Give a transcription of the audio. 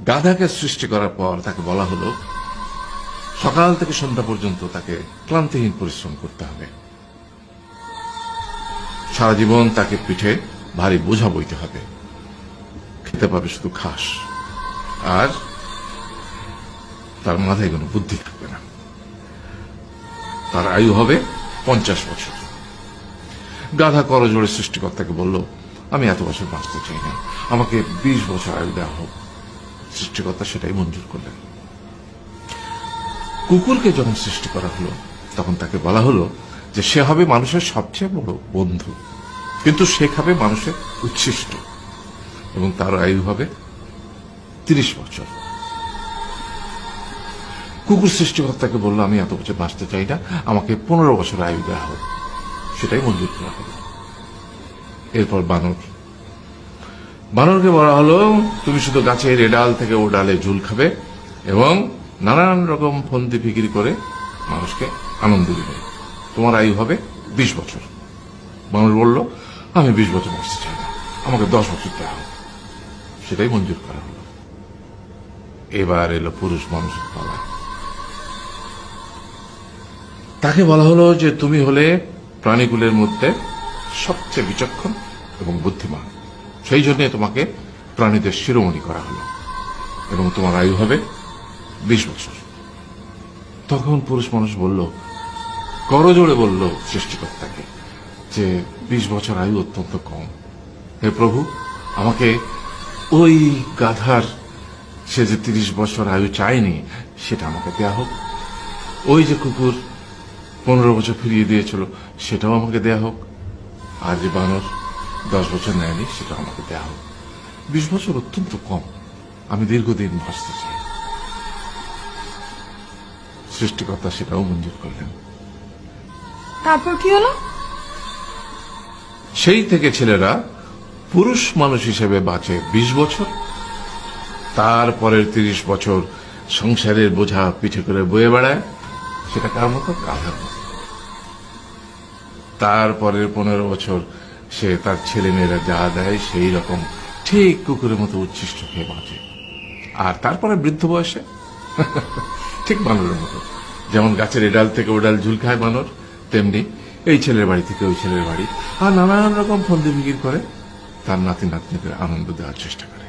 গাধাকে সৃষ্টি করার পর তাকে বলা হলো সকাল থেকে সন্ধ্যা পর্যন্ত তাকে ক্লান্তিহীন পরিশ্রম করতে হবে, সারা জীবন তাকে পিঠে ভারী বোঝা বইতে হবে, খেতে পাবে শুধু ঘাস, আর তার মাথায় কোনো বুদ্ধি থাকবে না। তার আয়ু হবে 50 বছর। গাধা করজোড়ে সৃষ্টিকর্তাকে বলল, আমি এত বছর বাঁচতে চাই না, আমাকে 20 বছর আয়ু দেওয়া হোক। সৃষ্টিকর্তা সেটাই মঞ্জুর করলেন। কুকুরকে যখন সৃষ্টি করা হলো তখন তাকে বলা হলো যে সে হবে মানুষের সবচেয়ে বড় বন্ধু, কিন্তু সে খাবে মানুষের উচ্ছিষ্ট, এবং তার আয়ু হবে 30 বছর। কুকুর সৃষ্টিকর্তাকে বলল, আমি এত বছর বাঁচতে চাই না, আমাকে 15 বছর আয়ু দেওয়া হোক। সেটাই মঞ্জুর করা হলো। এরপর বানরকে বলা হলো, তুমি শুধু গাছের এ ডাল থেকে ও ডালে ঝুল খাবে এবং নানান রকম ফন্দি ফিকির করে মানুষকে আনন্দ দিবে, তোমার আয়ু হবে 20 বছর। বানর বলল, আমি 20 বছর বাঁচতে চাই না, আমাকে 10 বছর দেওয়া হোক। সেটাই মঞ্জুর করা হলো। এবার এলো পুরুষ মানুষের পালা। তাকে বলা হলো যে তুমি হলে প্রাণীকুলের মধ্যে সবচেয়ে বিচক্ষণ এবং বুদ্ধিমান, সেই জন্য তোমাকে প্রাণীদের শিরোমণি করা হলো এবং তোমার আয়ু হবে 20 বছর। তখন পুরুষ মানুষ বলল, করজোড়ে বলল সৃষ্টিকর্তাকে যে 20 বছর আয়ু অত্যন্ত কম, হে প্রভু, আমাকে ওই গাধার সে যে 30 বছর আয়ু চায়নি সেটা আমাকে দেয়া হোক, ওই যে কুকুর 15 বছর ফিরিয়ে দিয়েছিল সেটাও আমাকে দেয়া হোক, আর যে বানর 10 বছর নেয়নি সেটাও আমাকে দেয়া হোক। 20 বছর অত্যন্ত কম, আমি দীর্ঘদিন বাঁচতে চাই। সৃষ্টিকর্তা সেটাও মঞ্জুর করলেন। তারপর কি হলো? সেই থেকে ছেলেরা পুরুষ মানুষ হিসেবে বাঁচে 20 বছর, তারপরের 30 বছর সংসারের বোঝা পিঠে করে বয়ে বেড়ায়, সেটা কার মতো? গাধার মতো। তারপরের 15 বছর সে তার ছেলে মেয়েরা যা দেয় সেই রকম ঠিক কুকুরের মতো উচ্ছিষ্ট খেয়ে বাঁচে। আর তারপরে বৃদ্ধ বয়সে ঠিক বানরের মতো, যেমন গাছের এডাল থেকে ওডাল ঝুল খায় বানর, তেমনি এই ছেলের বাড়ি থেকে ওই ছেলের বাড়ি, আর নানান রকম ফন্দি ফিকির করে তার নাতি নাতনিদের আনন্দ দেওয়ার চেষ্টা করে।